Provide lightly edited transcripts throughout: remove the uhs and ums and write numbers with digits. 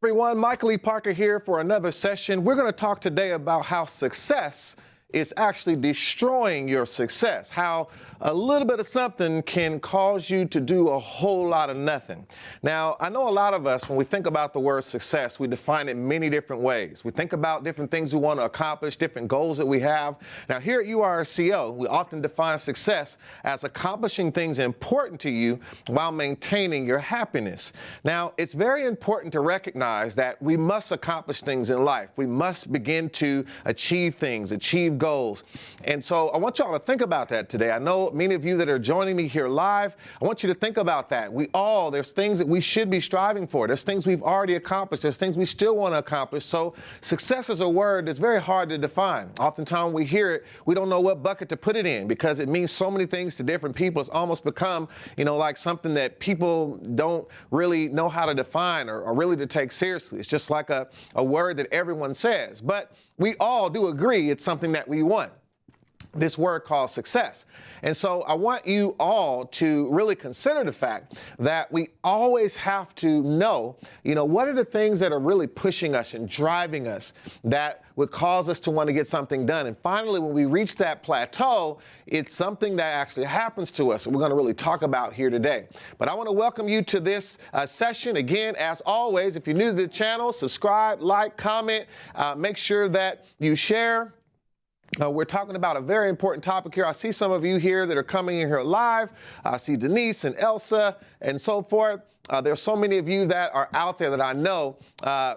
Everyone, Michael E. Parker here for another session. We're going to talk today about how success is actually destroying your success, how a little bit of something can cause you to do a whole lot of nothing. Now, I know a lot of us, when we think about the word success, we define it many different ways. We think about different things we want to accomplish, different goals that we have. Now, here at URCO, we often define success as accomplishing things important to you while maintaining your happiness. Now, it's very important to recognize that we must accomplish things in life. We must begin to achieve things, achieve goals. And so I want y'all to think about that today. I know many of you that are joining me here live, I want you to think about that. There's things that we should be striving for. There's things we've already accomplished. There's things we still want to accomplish. So success is a word that's very hard to define. Oftentimes we hear it, we don't know what bucket to put it in because it means so many things to different people. It's almost become, like something that people don't really know how to define or really to take seriously. It's just like a word that everyone says. But we all do agree it's something that we want. This word called success. And so I want you all to really consider the fact that we always have to know, what are the things that are really pushing us and driving us that would cause us to want to get something done. And finally, when we reach that plateau, it's something that actually happens to us. And we're going to really talk about here today. But I want to welcome you to this session. Again, as always, if you're new to the channel, subscribe, like, comment, make sure that you share. We're talking about a very important topic here. I see some of you here that are coming in here live. I see Denise and Elsa and so forth. There's so many of you that are out there that I know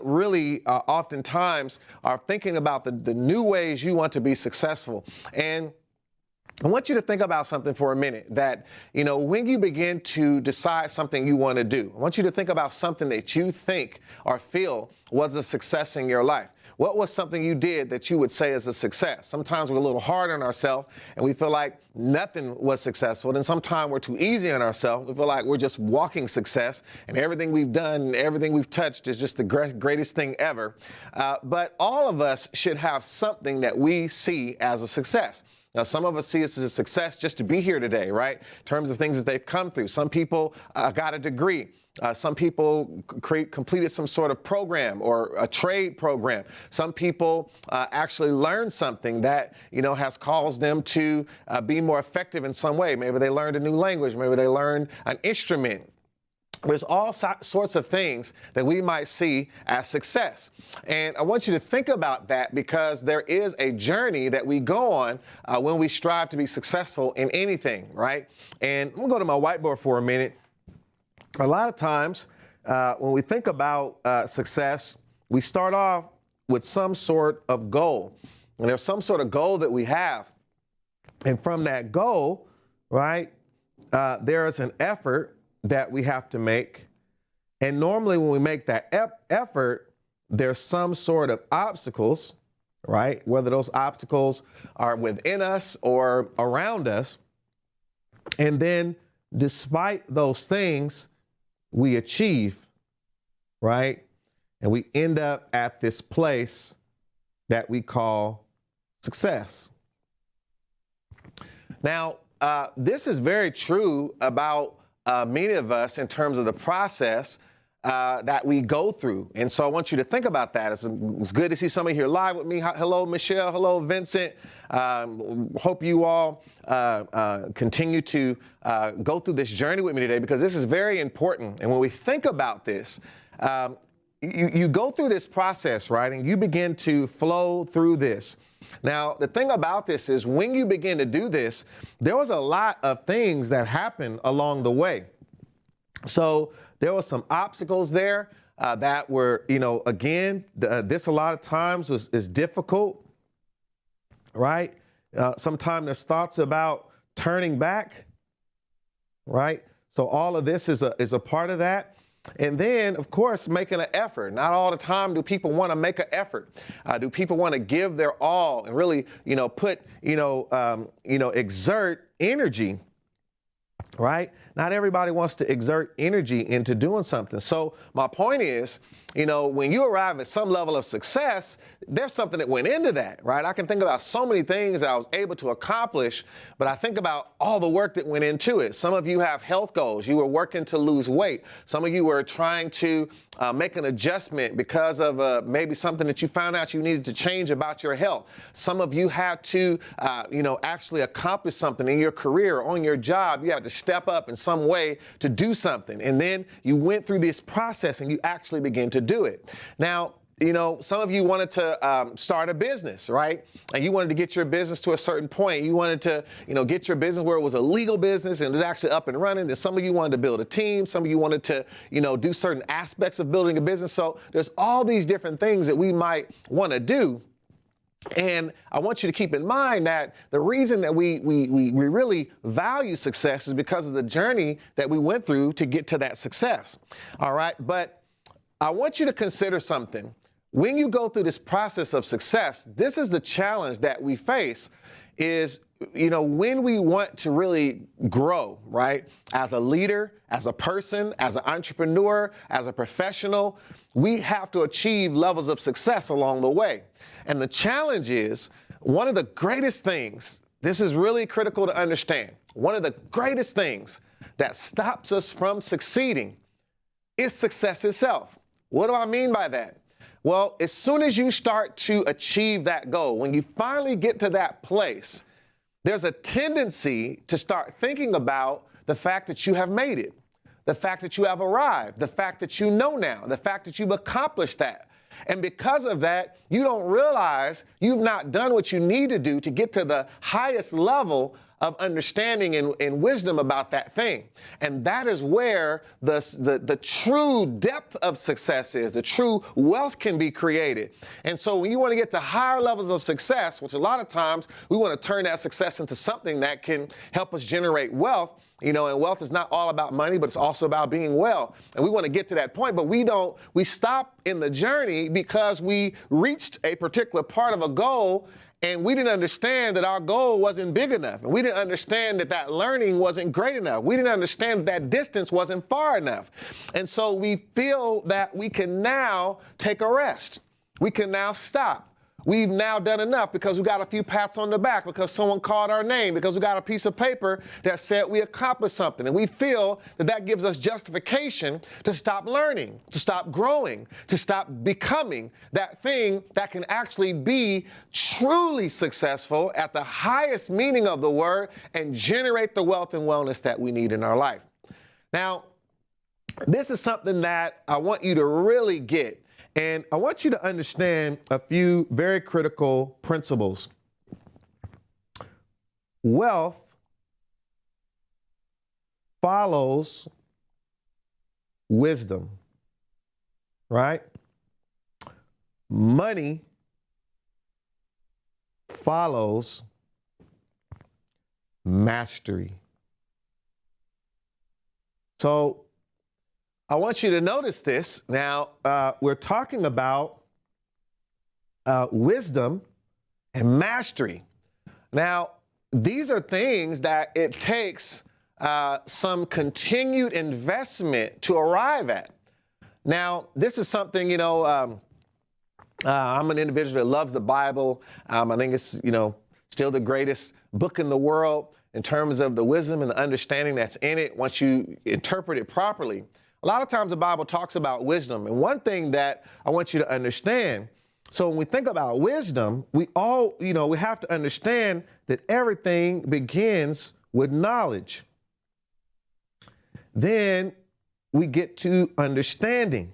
really oftentimes are thinking about the new ways you want to be successful. And I want you to think about something for a minute that, when you begin to decide something you want to do, I want you to think about something that you think or feel was a success in your life. What was something you did that you would say is a success? Sometimes we're a little hard on ourselves and we feel like nothing was successful. And sometimes we're too easy on ourselves. We feel like we're just walking success and everything we've done, everything we've touched is just the greatest thing ever. But all of us should have something that we see as a success. Now, some of us see this as a success just to be here today, right? In terms of things that they've come through. Some people got a degree. Some people completed some sort of program or a trade program. Some people actually learned something that, has caused them to be more effective in some way. Maybe they learned a new language. Maybe they learned an instrument. There's all sorts of things that we might see as success. And I want you to think about that because there is a journey that we go on when we strive to be successful in anything, right? And I'm going to go to my whiteboard for a minute. A lot of times when we think about success, we start off with some sort of goal. And there's some sort of goal that we have. And from that goal, right, there is an effort that we have to make. And normally when we make that effort, there's some sort of obstacles, right? Whether those obstacles are within us or around us. And then despite those things, we achieve, right? And we end up at this place that we call success. Now, this is very true about many of us in terms of the process that we go through. And so I want you to think about that. It's good to see somebody here live with me. Hello, Michelle. Hello, Vincent. Hope you all continue to go through this journey with me today because this is very important. And when we think about this, you go through this process, right? And you begin to flow through this. Now, the thing about this is when you begin to do this, there was a lot of things that happened along the way. So there were some obstacles there that were, again, this a lot of times is difficult, right? Sometimes there's thoughts about turning back, right? So all of this is a part of that. And then, of course, making an effort. Not all the time do people want to make an effort. Do people want to give their all and really, exert energy right? Not everybody wants to exert energy into doing something. So my point is, when you arrive at some level of success, there's something that went into that, right? I can think about so many things that I was able to accomplish, but I think about all the work that went into it. Some of you have health goals. You were working to lose weight. Some of you were trying to make an adjustment because of maybe something that you found out you needed to change about your health. Some of you had to, actually accomplish something in your career, on your job. You had to step up in some way to do something. And then you went through this process and you actually began to do it. Now, some of you wanted to start a business, right? And you wanted to get your business to a certain point. You wanted to, get your business where it was a legal business and it was actually up and running. Then some of you wanted to build a team. Some of you wanted to, do certain aspects of building a business. So there's all these different things that we might want to do. And I want you to keep in mind that the reason that we really value success is because of the journey that we went through to get to that success. All right. But I want you to consider something. When you go through this process of success, this is the challenge that we face is, when we want to really grow, right? As a leader, as a person, as an entrepreneur, as a professional, we have to achieve levels of success along the way. And the challenge is one of the greatest things, this is really critical to understand, one of the greatest things that stops us from succeeding is success itself. What do I mean by that? Well, as soon as you start to achieve that goal, when you finally get to that place, there's a tendency to start thinking about the fact that you have made it, the fact that you have arrived, the fact that you know now, the fact that you've accomplished that. And because of that, you don't realize you've not done what you need to do to get to the highest level of understanding and wisdom about that thing. And that is where the true depth of success is, the true wealth can be created. And so when you want to get to higher levels of success, which a lot of times we want to turn that success into something that can help us generate wealth, and wealth is not all about money, but it's also about being well. And we want to get to that point, but we stop in the journey because we reached a particular part of a goal and we didn't understand that our goal wasn't big enough. And we didn't understand that learning wasn't great enough. We didn't understand that distance wasn't far enough. And so we feel that we can now take a rest. We can now stop. We've now done enough because we got a few pats on the back, because someone called our name, because we got a piece of paper that said we accomplished something. And we feel that gives us justification to stop learning, to stop growing, to stop becoming that thing that can actually be truly successful at the highest meaning of the word and generate the wealth and wellness that we need in our life. Now, this is something that I want you to really get. And I want you to understand a few very critical principles. Wealth follows wisdom, right? Money follows mastery. So I want you to notice this. Now, we're talking about wisdom and mastery. Now, these are things that it takes some continued investment to arrive at. Now, this is something, I'm an individual that loves the Bible. I think it's, still the greatest book in the world in terms of the wisdom and the understanding that's in it once you interpret it properly. A lot of times the Bible talks about wisdom. And one thing that I want you to understand, so when we think about wisdom, we have to understand that everything begins with knowledge. Then we get to understanding.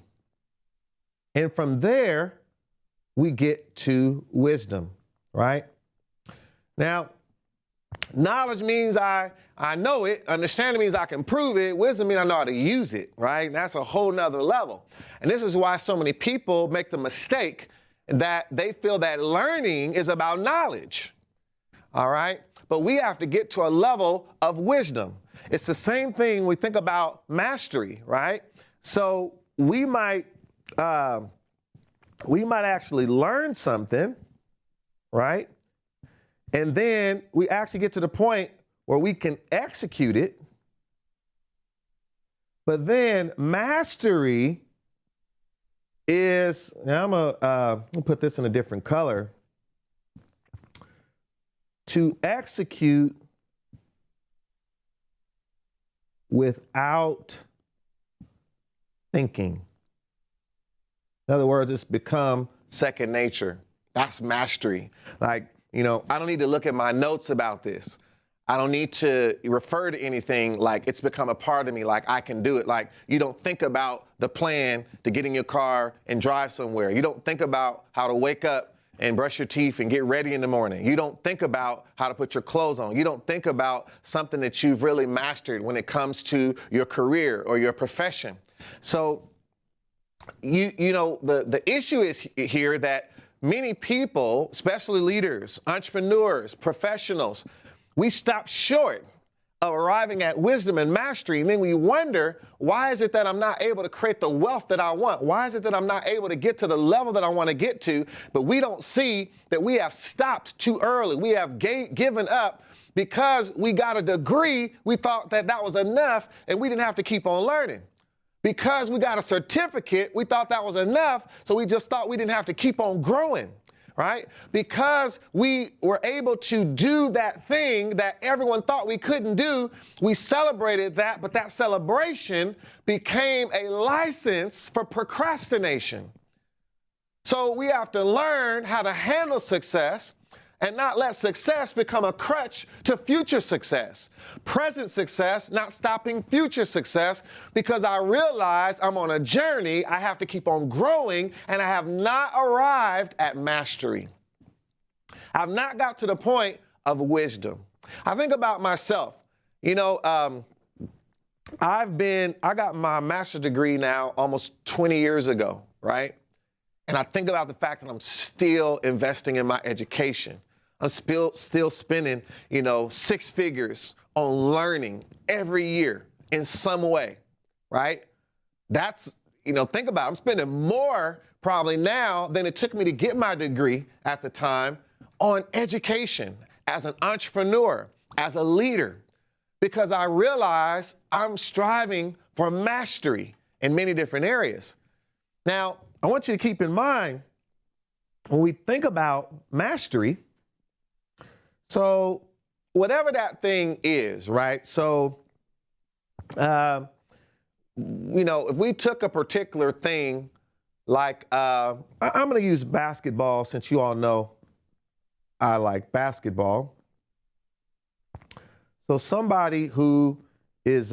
And from there, we get to wisdom, right? Now, knowledge means I know it. Understanding means I can prove it. Wisdom means I know how to use it, right? That's a whole nother level. And this is why so many people make the mistake that they feel that learning is about knowledge, all right? But we have to get to a level of wisdom. It's the same thing when we think about mastery, right? So we might actually learn something, right? And then we actually get to the point where we can execute it, But then mastery is, now I'm gonna put this in a different color, to execute without thinking. In other words, it's become second nature. That's mastery. Like, I don't need to look at my notes about this. I don't need to refer to anything. Like, it's become a part of me. Like, I can do it. Like, you don't think about the plan to get in your car and drive somewhere. You don't think about how to wake up and brush your teeth and get ready in the morning. You don't think about how to put your clothes on. You don't think about something that you've really mastered when it comes to your career or your profession. So, the issue is here that many people, especially leaders, entrepreneurs, professionals, we stop short of arriving at wisdom and mastery. And then we wonder, why is it that I'm not able to create the wealth that I want? Why is it that I'm not able to get to the level that I want to get to? But we don't see that we have stopped too early. We have given up because we got a degree. We thought that was enough and we didn't have to keep on learning. Because we got a certificate, we thought that was enough, so we just thought we didn't have to keep on growing, right? Because we were able to do that thing that everyone thought we couldn't do, we celebrated that, but that celebration became a license for procrastination. So we have to learn how to handle success and not let success become a crutch to future success. Present success, not stopping future success, because I realize I'm on a journey, I have to keep on growing, and I have not arrived at mastery. I've not got to the point of wisdom. I think about myself. I got my master's degree now almost 20 years ago, right? And I think about the fact that I'm still investing in my education. I'm still spending, 6 figures on learning every year in some way, right? That's, think about it. I'm spending more probably now than it took me to get my degree at the time on education as an entrepreneur, as a leader, because I realize I'm striving for mastery in many different areas. Now, I want you to keep in mind, when we think about mastery, so whatever that thing is, right? So, if we took a particular thing, like, I'm going to use basketball since you all know I like basketball. So somebody who is,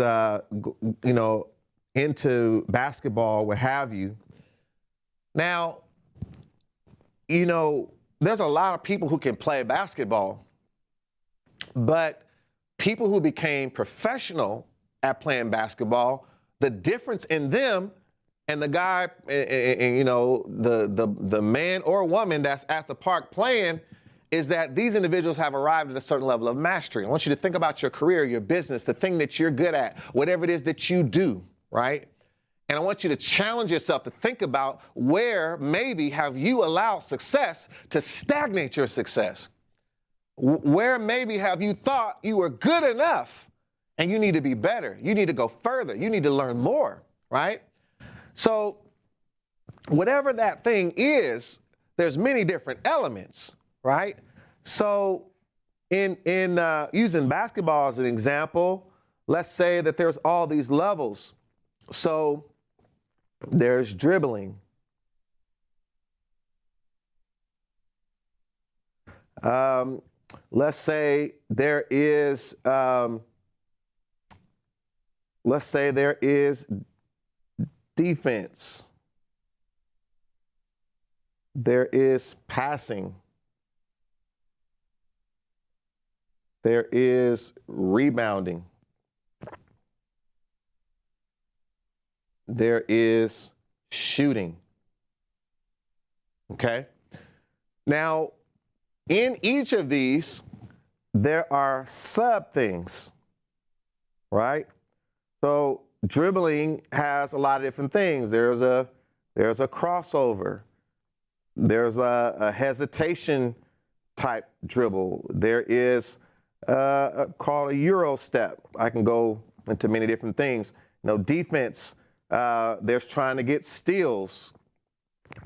into basketball, what have you. Now, there's a lot of people who can play basketball. But people who became professional at playing basketball, the difference in them and the guy, the man or woman that's at the park playing is that these individuals have arrived at a certain level of mastery. I want you to think about your career, your business, the thing that you're good at, whatever it is that you do, right? And I want you to challenge yourself to think about where maybe have you allowed success to stagnate your success. Where maybe have you thought you were good enough and you need to be better? You need to go further. You need to learn more, right? So whatever that thing is, there's many different elements, right? So in using basketball as an example, let's say that there's all these levels. So there's dribbling. Let's say there is defense. There is passing. There is rebounding. There is shooting. Okay? Now, in each of these, there are sub things, right? So dribbling has a lot of different things. There's a crossover. There's a hesitation type dribble. There is called a Euro step. I can go into many different things. Defense, there's trying to get steals.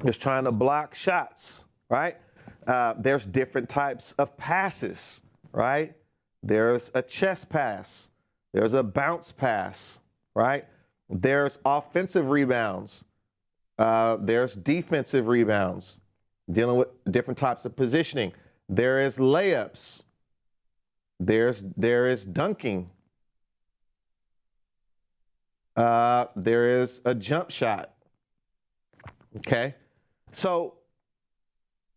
There's trying to block shots, right? There's different types of passes, right? There's a chest pass. There's a bounce pass, right? There's offensive rebounds. There's defensive rebounds, dealing with different types of positioning. There is layups. There is dunking. There is a jump shot. Okay? So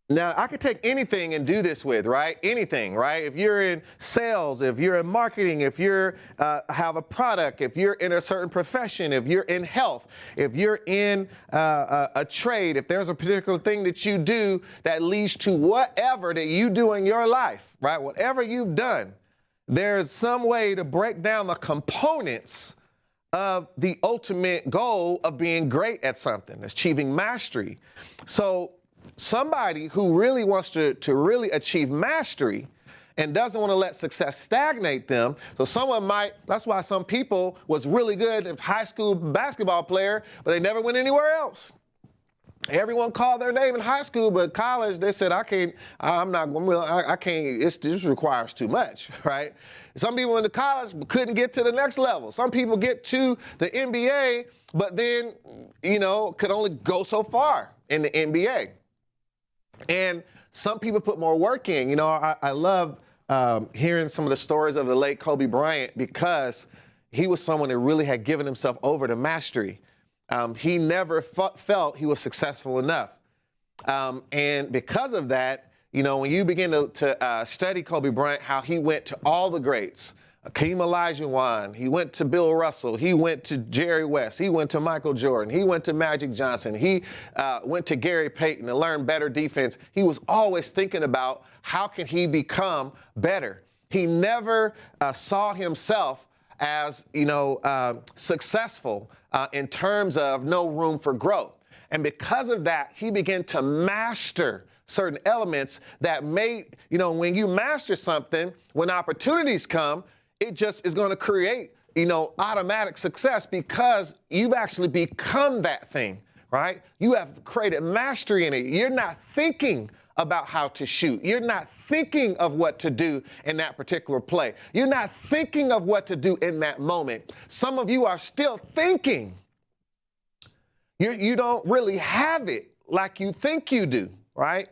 now I could take anything and do this with, right? Anything, right? If you're in sales, if you're in marketing, if you're have a product, if you're in a certain profession, if you're in health, if you're in a trade, if there's a particular thing that you do that leads to whatever that you do in your life, right? Whatever you've done, there's some way to break down the components of the ultimate goal of being great at something, achieving mastery. So somebody who really wants to really achieve mastery and doesn't want to let success stagnate them. So that's why some people was really good at high school basketball player, but they never went anywhere else. Everyone called their name in high school, but college, they said, I can't, this requires too much, right? Some people in the college couldn't get to the next level. Some people get to the NBA, but then, could only go so far in the NBA. And some people put more work in. I love hearing some of the stories of the late Kobe Bryant, because he was someone that really had given himself over to mastery. He never felt he was successful enough. And because of that, when you begin to study Kobe Bryant, how he went to all the greats, Hakeem Olajuwon, he went to Bill Russell, he went to Jerry West, he went to Michael Jordan, he went to Magic Johnson, he went to Gary Payton to learn better defense. He was always thinking about how can he become better. He never saw himself as, successful in terms of no room for growth. And because of that, he began to master certain elements that made, when you master something, when opportunities come, it just is going to create, automatic success, because you've actually become that thing, right? You have created mastery in it. You're not thinking about how to shoot. You're not thinking of what to do in that particular play. You're not thinking of what to do in that moment. Some of you are still thinking. You don't really have it like you think you do, right?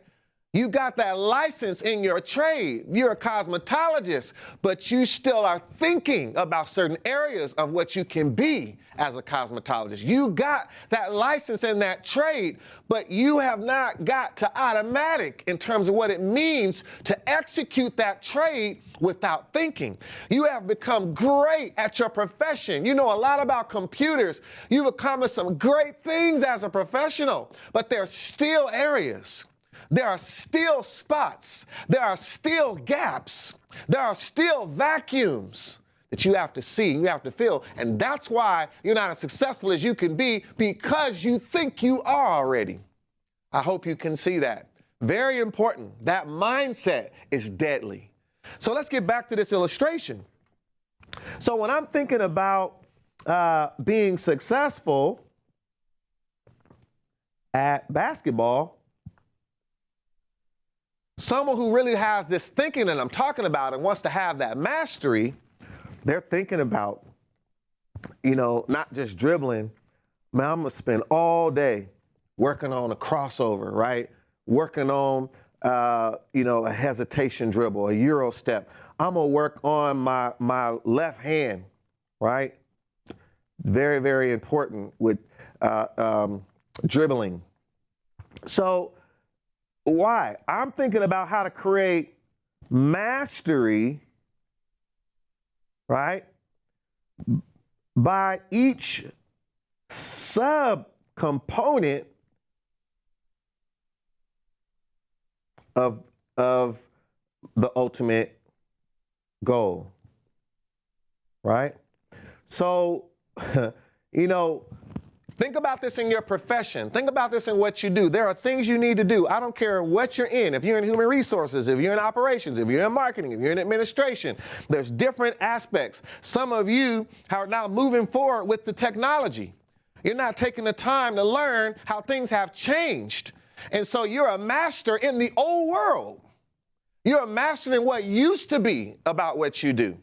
You got that license in your trade. You're a cosmetologist, but you still are thinking about certain areas of what you can be as a cosmetologist. You got that license in that trade, but you have not got to automatic in terms of what it means to execute that trade without thinking. You have become great at your profession. You know a lot about computers. You've accomplished some great things as a professional, but there's still areas. There are still spots. There are still gaps. There are still vacuums that you have to see, you have to fill. And that's why you're not as successful as you can be, because you think you are already. I hope you can see that. Very important. That mindset is deadly. So let's get back to this illustration. So when I'm thinking about being successful at basketball, someone who really has this thinking that I'm talking about and wants to have that mastery, they're thinking about, not just dribbling. Man, I'm going to spend all day working on a crossover, right? Working on, a hesitation dribble, a Euro step. I'm going to work on my left hand, right? Very, very important with dribbling. So, why? I'm thinking about how to create mastery, right, by each subcomponent of the ultimate goal, right? So, Think about this in your profession. Think about this in what you do. There are things you need to do. I don't care what you're in. If you're in human resources, if you're in operations, if you're in marketing, if you're in administration, there's different aspects. Some of you are now moving forward with the technology. You're not taking the time to learn how things have changed. And so you're a master in the old world. You're a master in what used to be about what you do.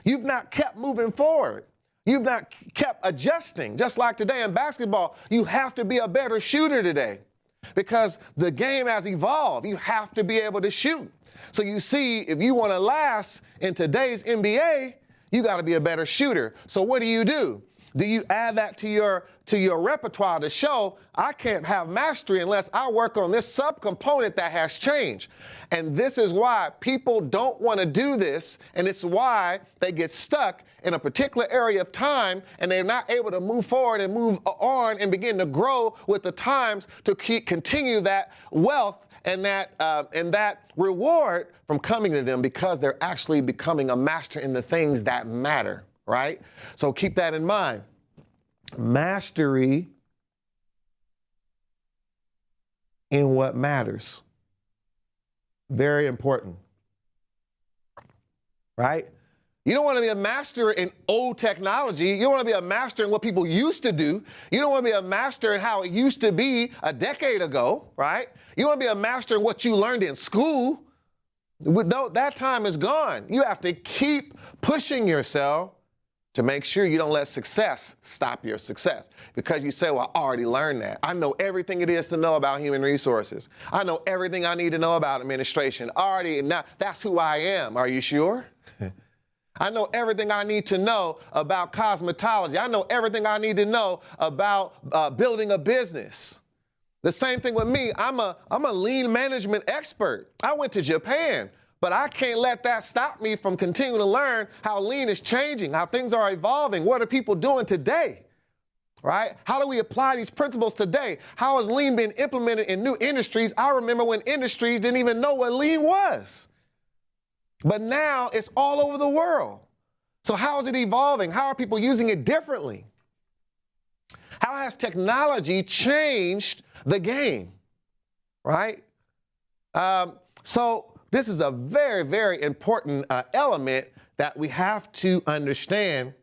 You've not kept moving forward. You've not kept adjusting. Just like today in basketball, you have to be a better shooter today because the game has evolved. You have to be able to shoot. So you see, if you want to last in today's NBA, you got to be a better shooter. So what do? Do you add that to your repertoire to show I can't have mastery unless I work on this subcomponent that has changed? And this is why people don't want to do this, and it's why they get stuck in a particular area of time and they're not able to move forward and move on and begin to grow with the times to continue that wealth and that reward from coming to them because they're actually becoming a master in the things that matter, right? So keep that in mind. Mastery in what matters. Very important, right? You don't want to be a master in old technology. You don't want to be a master in what people used to do. You don't want to be a master in how it used to be a decade ago, right? You want to be a master in what you learned in school. That time is gone. You have to keep pushing yourself to make sure you don't let success stop your success. Because you say, well, I already learned that. I know everything it is to know about human resources. I know everything I need to know about administration. Now, that's who I am. Are you sure? I know everything I need to know about cosmetology. I know everything I need to know about building a business. The same thing with me. I'm a lean management expert. I went to Japan, but I can't let that stop me from continuing to learn how lean is changing, how things are evolving. What are people doing today, right? How do we apply these principles today? How is lean being implemented in new industries? I remember when industries didn't even know what lean was. But now it's all over the world. So how is it evolving? How are people using it differently? How has technology changed the game, right? So this is a very, very important element that we have to understand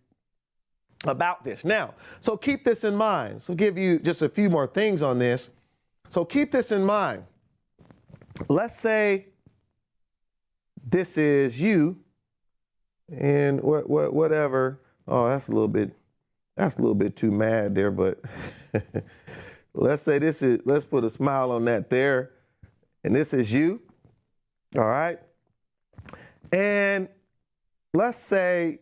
about this. Now, so keep this in mind. So give you just a few more things on this. So keep this in mind. Let's say this is you, and whatever. Oh, that's a little bit too mad there, but let's say let's put a smile on that there, and this is you, all right? And let's say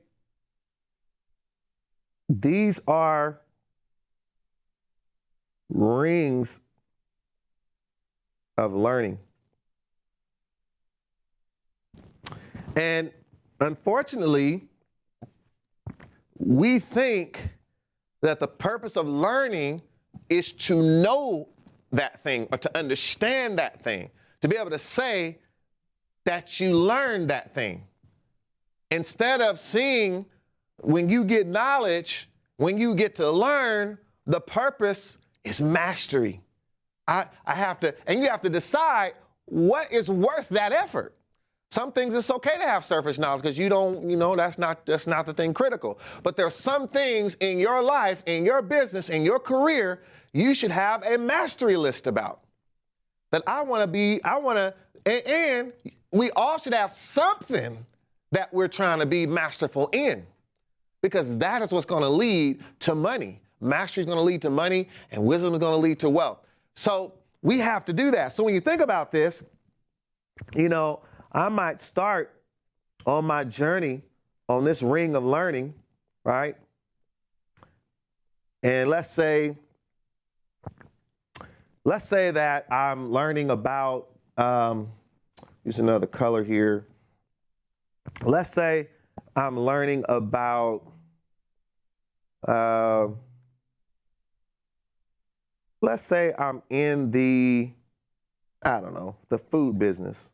these are rings of learning. And unfortunately, we think that the purpose of learning is to know that thing or to understand that thing, to be able to say that you learned that thing. Instead of seeing when you get knowledge, when you get to learn, the purpose is mastery. And you have to decide what is worth that effort. Some things it's okay to have surface knowledge because that's not the thing critical. But there are some things in your life, in your business, in your career, you should have a mastery list about. That and we all should have something that we're trying to be masterful in. Because that is what's going to lead to money. Mastery is going to lead to money, and wisdom is going to lead to wealth. So we have to do that. So when you think about this, I might start on my journey on this ring of learning, right? And let's say that I'm learning about, use another color here. Let's say I'm learning about, let's say I'm in the food business.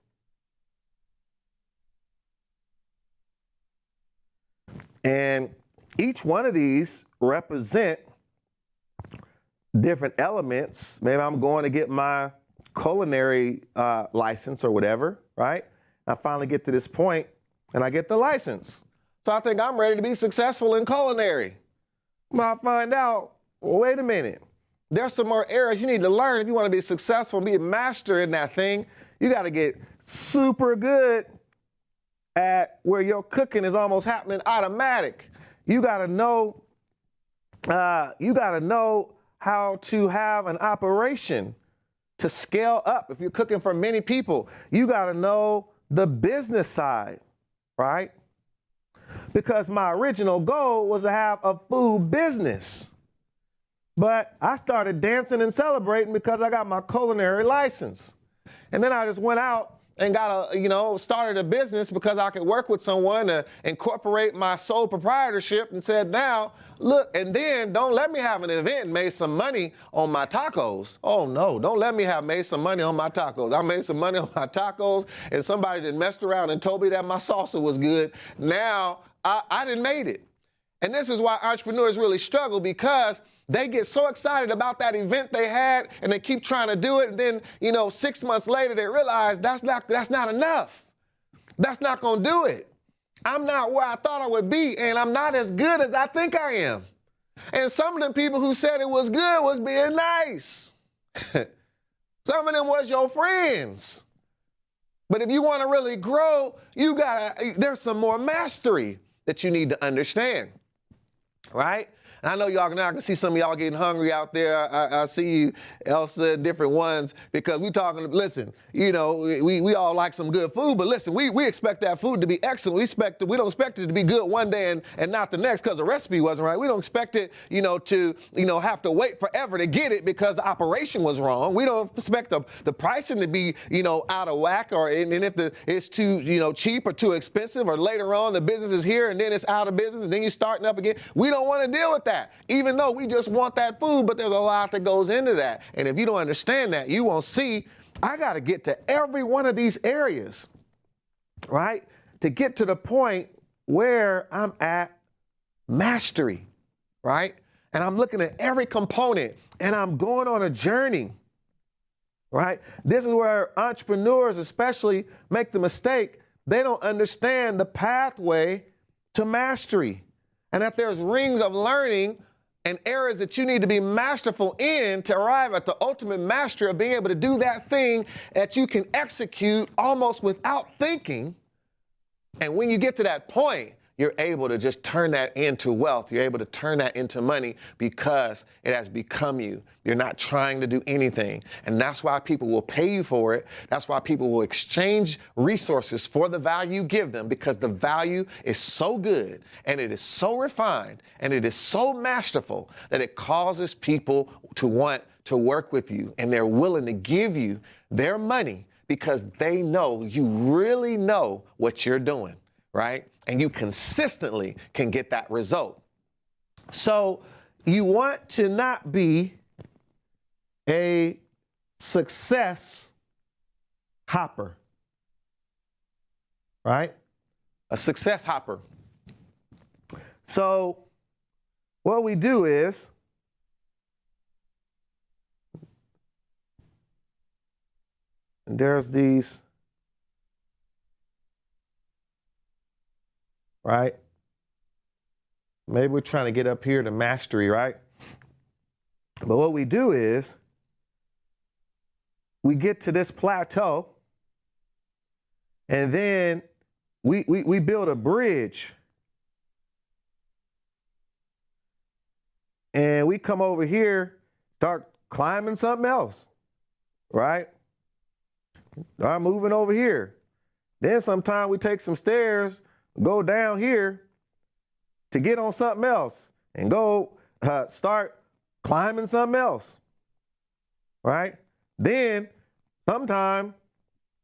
And each one of these represent different elements. Maybe I'm going to get my culinary license or whatever, right? I finally get to this point and I get the license. So I think I'm ready to be successful in culinary. But I find out, well, wait a minute. There's some more areas you need to learn if you want to be successful and be a master in that thing. You got to get super good at where your cooking is almost happening automatic. You got to know how to have an operation to scale up. If you're cooking for many people, you got to know the business side, right? Because my original goal was to have a food business. But I started dancing and celebrating because I got my culinary license. And then I just went out and started a business because I could work with someone to incorporate my sole proprietorship and said, now, look, and then don't let me have an event and made some money on my tacos. Oh no, don't let me have made some money on my tacos. I made some money on my tacos and somebody that messed around and told me that my salsa was good. Now I didn't made it. And this is why entrepreneurs really struggle, because they get so excited about that event they had and they keep trying to do it. And then, 6 months later, they realize that's not enough. That's not going to do it. I'm not where I thought I would be, and I'm not as good as I think I am. And some of the people who said it was good was being nice. Some of them was your friends. But if you want to really grow, there's some more mastery that you need to understand, right? And I know y'all now, I can see some of y'all getting hungry out there. I see you, Elsa, different ones, because we listen, we all like some good food, but listen, we expect that food to be excellent. We don't expect it to be good one day and not the next because the recipe wasn't right. We don't expect it, to have to wait forever to get it because the operation was wrong. We don't expect the pricing to be, out of whack, and if it's too, cheap or too expensive, or later on the business is here and then it's out of business and then you're starting up again. We don't want to deal with that. Even though we just want that food, but there's a lot that goes into that. And if you don't understand that, you won't see, I got to get to every one of these areas, right? To get to the point where I'm at mastery, right? And I'm looking at every component and I'm going on a journey, right? This is where entrepreneurs especially make the mistake. They don't understand the pathway to mastery. And that there's rings of learning and areas that you need to be masterful in to arrive at the ultimate mastery of being able to do that thing that you can execute almost without thinking. And when you get to that point, you're able to just turn that into wealth. You're able to turn that into money because it has become you. You're not trying to do anything. And that's why people will pay you for it. That's why people will exchange resources for the value you give them, because the value is so good and it is so refined and it is so masterful that it causes people to want to work with you, and they're willing to give you their money because they know you really know what you're doing, right? And you consistently can get that result. So you want to not be a success hopper, right? A success hopper. So what we do is there's these, right? Maybe we're trying to get up here to mastery, right? But what we do is we get to this plateau and then we build a bridge and we come over here, start climbing something else, right? Start moving over here. Then sometime we take some stairs, go down here to get on something else and go start climbing something else, right? Then sometime,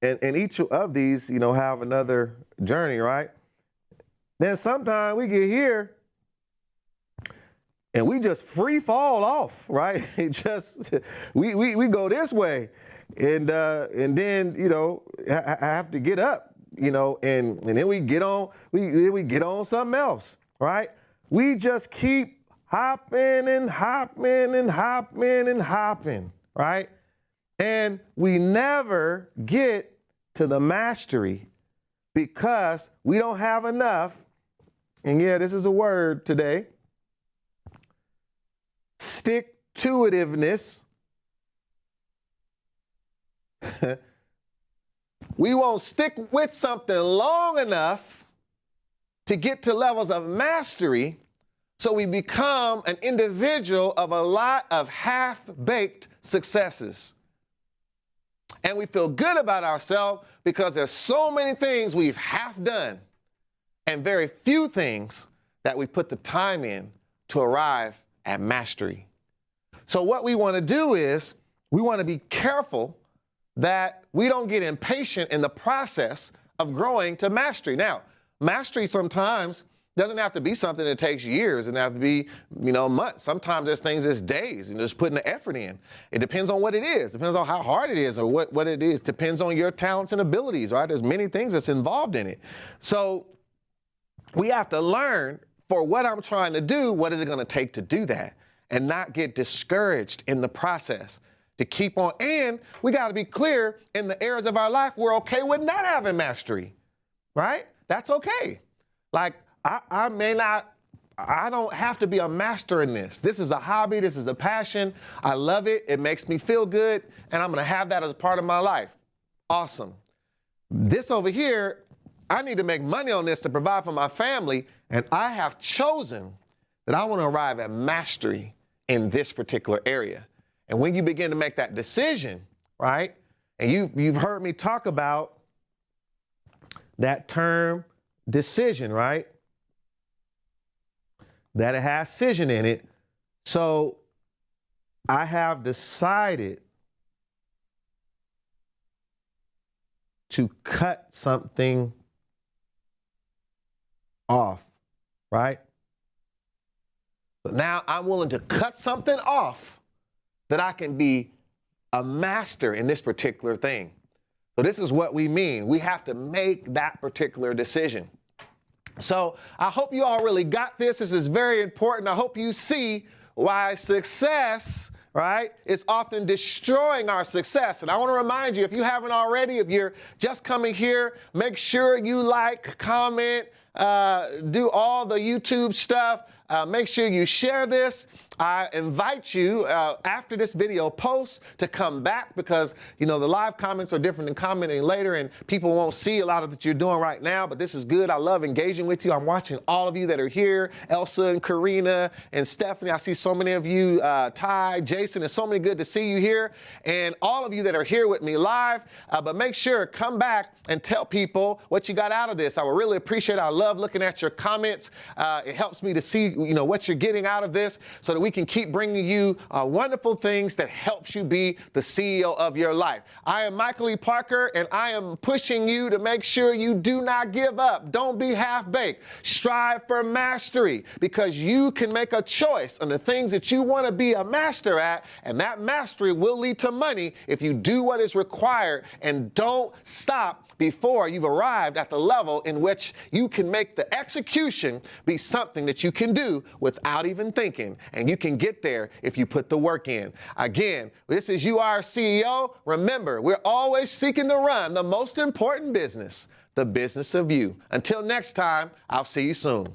and each of these, have another journey, right? Then sometime we get here and we just free fall off, right? we go this way, and then I have to get up, and then we get on something else, right? We just keep hopping and hopping and hopping and hopping, right? And we never get to the mastery because we don't have enough. And yeah, this is a word today. Stick-to-itiveness. We won't stick with something long enough to get to levels of mastery, so we become an individual of a lot of half-baked successes. And we feel good about ourselves because there's so many things we've half done and very few things that we put the time in to arrive at mastery. So what we want to do is we want to be careful that we don't get impatient in the process of growing to mastery. Now, mastery sometimes doesn't have to be something that takes years. It has to be, months. Sometimes there's things that's days and just putting the effort in. It depends on what it is. Depends on how hard it is or what it is. Depends on your talents and abilities, right? There's many things that's involved in it. So we have to learn, for what I'm trying to do, what is it going to take to do that, and not get discouraged in the process. To keep on, and we got to be clear in the areas of our life we're okay with not having mastery, right? That's okay. Like, I don't have to be a master in this. This is a hobby. This is a passion. I love it. It makes me feel good. And I'm going to have that as a part of my life. Awesome. This over here, I need to make money on this to provide for my family. And I have chosen that I want to arrive at mastery in this particular area. And when you begin to make that decision, right? And you've heard me talk about that term decision, right? That it has decision in it. So I have decided to cut something off, right? So now I'm willing to cut something off that I can be a master in this particular thing. So this is what we mean. We have to make that particular decision. So I hope you all really got this. This is very important. I hope you see why success, right, is often destroying our success. And I want to remind you, if you haven't already, if you're just coming here, make sure you like, comment, do all the YouTube stuff. Make sure you share this. I invite you after this video posts to come back because, the live comments are different than commenting later and people won't see a lot of that you're doing right now, but this is good. I love engaging with you. I'm watching all of you that are here, Elsa and Karina and Stephanie. I see so many of you, Ty, Jason. It's so many good to see you here, and all of you that are here with me live. But make sure, come back and tell people what you got out of this. I would really appreciate it. I love looking at your comments. It helps me to see, what you're getting out of this so that we can keep bringing you wonderful things that helps you be the CEO of your life. I am Michael E. Parker, and I am pushing you to make sure you do not give up. Don't be half-baked. Strive for mastery, because you can make a choice on the things that you want to be a master at, and that mastery will lead to money if you do what is required and don't stop before you've arrived at the level in which you can make the execution be something that you can do without even thinking. And you can get there if you put the work in. Again, this is You Are a CEO. Remember, we're always seeking to run the most important business, the business of you. Until next time, I'll see you soon.